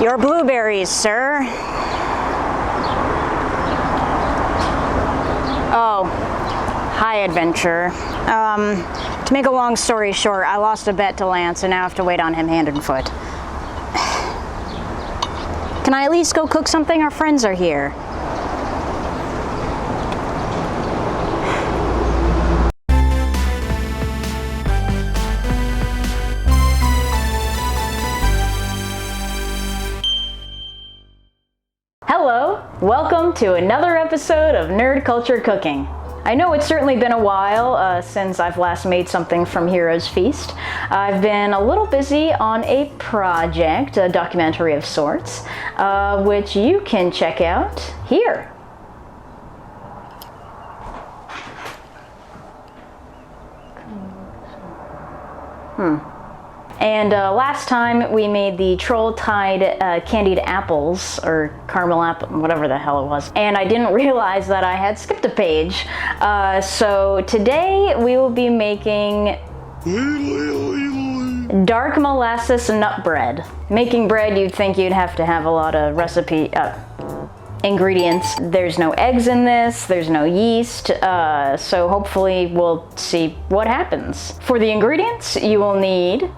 Your blueberries, sir. Oh, hi, adventurer. To make a long story short, I lost a bet to Lance and now I have to wait on him hand and foot. Can I at least go cook something? Our friends are here. Hello, welcome to another episode of Nerd Culture Cooking. I know it's certainly been a while since I've last made something from Hero's Feast. I've been a little busy on a project, a documentary of sorts, which you can check out here. And last time we made the Troll-Tide candied apples, or caramel apple, whatever the hell it was. And I didn't realize that I had skipped a page. So today we will be making dark molasses nut bread. Making bread, you'd think you'd have to have a lot of ingredients. There's no eggs in this, there's no yeast, so hopefully we'll see what happens. For the ingredients, you will need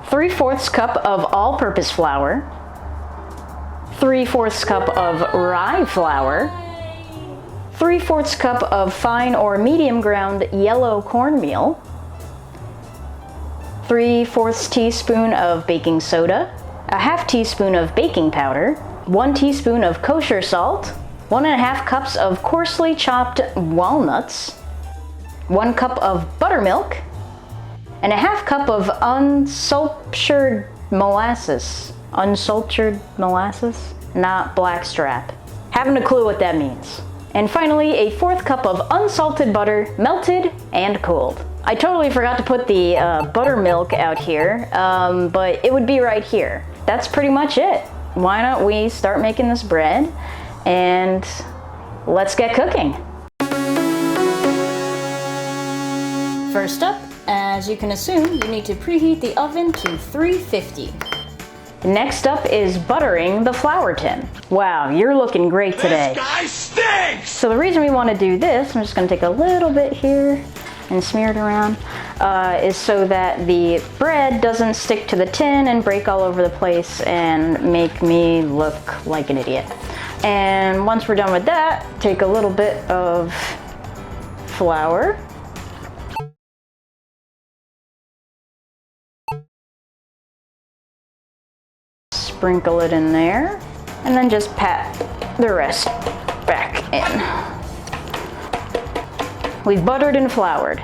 3/4 cup of all-purpose flour, 3/4 cup of rye flour, 3/4 cup of fine or medium ground yellow cornmeal, 3/4 teaspoon of baking soda, a half teaspoon of baking powder, 1 teaspoon of kosher salt, 1.5 cups of coarsely chopped walnuts, 1 cup of buttermilk, and a half cup of unsultured molasses. Unsultured molasses? Not blackstrap. Haven't a clue what that means. And finally, a 1/4 cup of unsalted butter, melted and cooled. I totally forgot to put the buttermilk out here, but it would be right here. That's pretty much it. Why don't we start making this bread and let's get cooking. First up, as you can assume, you need to preheat the oven to 350. Next up is buttering the flour tin. Wow, you're looking great today. This guy stinks! So the reason we want to do this, I'm just going to take a little bit here and smear it around, is so that the bread doesn't stick to the tin and break all over the place and make me look like an idiot. And once we're done with that, take a little bit of flour. Sprinkle it in there, and then just pat the rest back in. We've buttered and floured.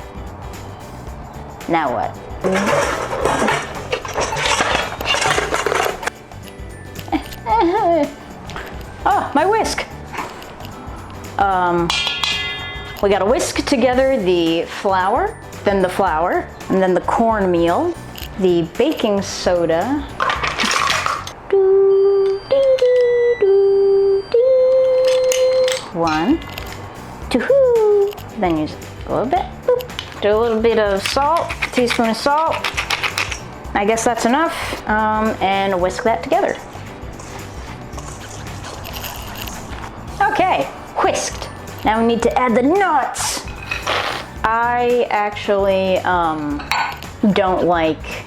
Now what? Oh, my whisk! We gotta whisk together the flour, then the flour, and then the cornmeal, the baking soda, 1, 2, then use a little bit, boop. Do a little bit of salt, teaspoon of salt. I guess that's enough, and whisk that together. Okay, whisked. Now we need to add the nuts. I actually don't like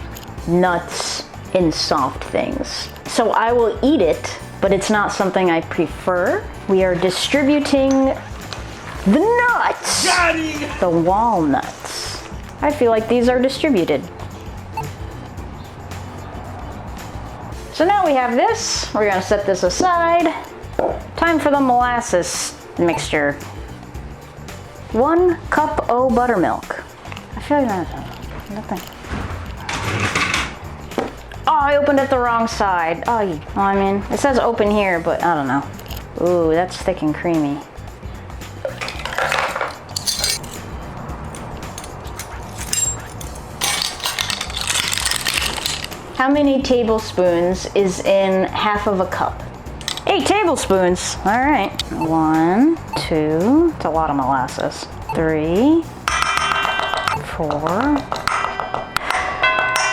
nuts in soft things, so I will eat it, but it's not something I prefer. We are distributing the nuts, the walnuts. I feel like these are distributed. So now we have this. We're gonna set this aside. Time for the molasses mixture. 1 cup of buttermilk. I feel like that's nothing. Oh, I opened it the wrong side. Oh, well, I mean, it says open here, but I don't know. Ooh, that's thick and creamy. How many tablespoons is in half of a cup? 8 tablespoons. All right. 1, 2. It's a lot of molasses. 3, 4,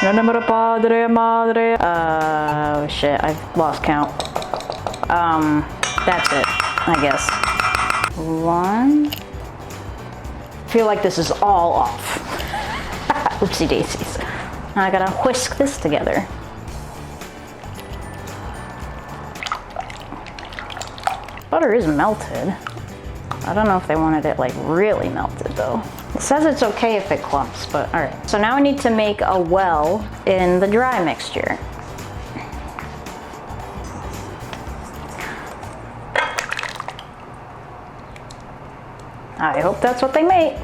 Nombre padre, madre. Oh shit, I've lost count. That's it, I guess. 1. I feel like this is all off. Oopsie daisies. Now I gotta whisk this together. Butter is melted. I don't know if they wanted it like really melted though. It says it's okay if it clumps, but all right. So now I need to make a well in the dry mixture. I hope that's what they meant.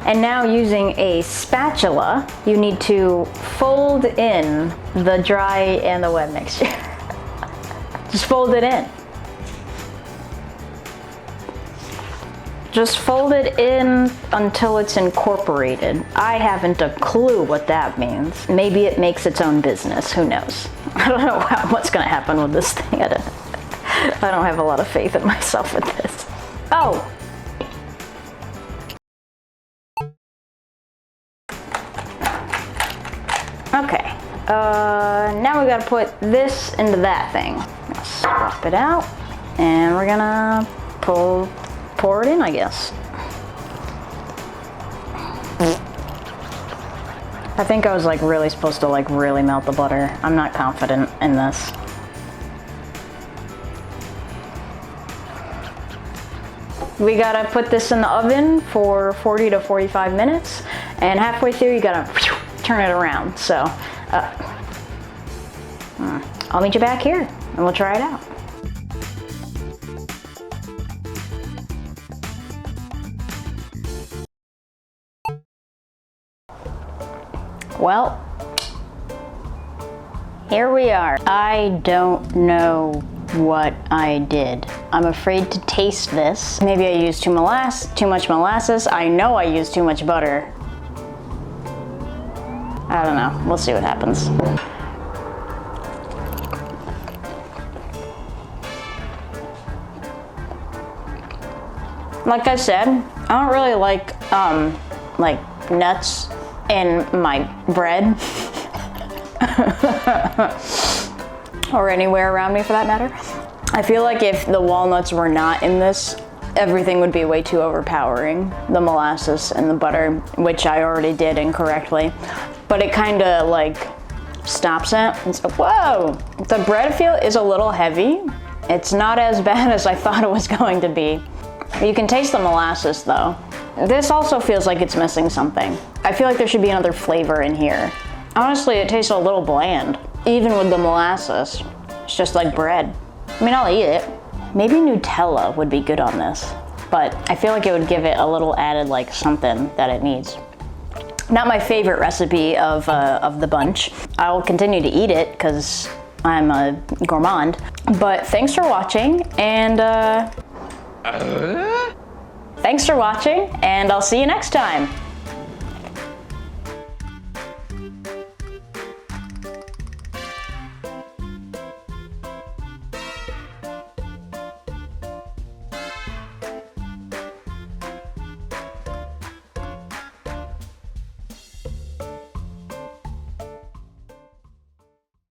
And now using a spatula, you need to fold in the dry and the wet mixture. Just fold it in. Just fold it in until it's incorporated. I haven't a clue what that means. Maybe it makes its own business, who knows? I don't know what's gonna happen with this thing. I don't have a lot of faith in myself with this. Oh! Okay, now we gotta put this into that thing. Swap it out, and we're gonna pour it in, I guess. I think I was like really supposed to like really melt the butter. I'm not confident in this. We gotta put this in the oven for 40 to 45 minutes, and halfway through you gotta turn it around. So I'll meet you back here and we'll try it out. Well, here we are. I don't know what I did. I'm afraid to taste this. Maybe I used too much molasses. I know I used too much butter. I don't know. We'll see what happens. Like I said, I don't really like nuts in my bread. Or anywhere around me for that matter. I feel like if the walnuts were not in this, everything would be way too overpowering. The molasses and the butter, which I already did incorrectly. But it kind of like stops it. And so, whoa! The bread is a little heavy. It's not as bad as I thought it was going to be. You can taste the molasses though. This also feels like it's missing something. I feel like there should be another flavor in here. Honestly, it tastes a little bland. Even with the molasses, it's just like bread. I mean, I'll eat it. Maybe Nutella would be good on this, but I feel like it would give it a little added like something that it needs. Not my favorite recipe of the bunch. I'll continue to eat it because I'm a gourmand. But thanks for watching, and I'll see you next time.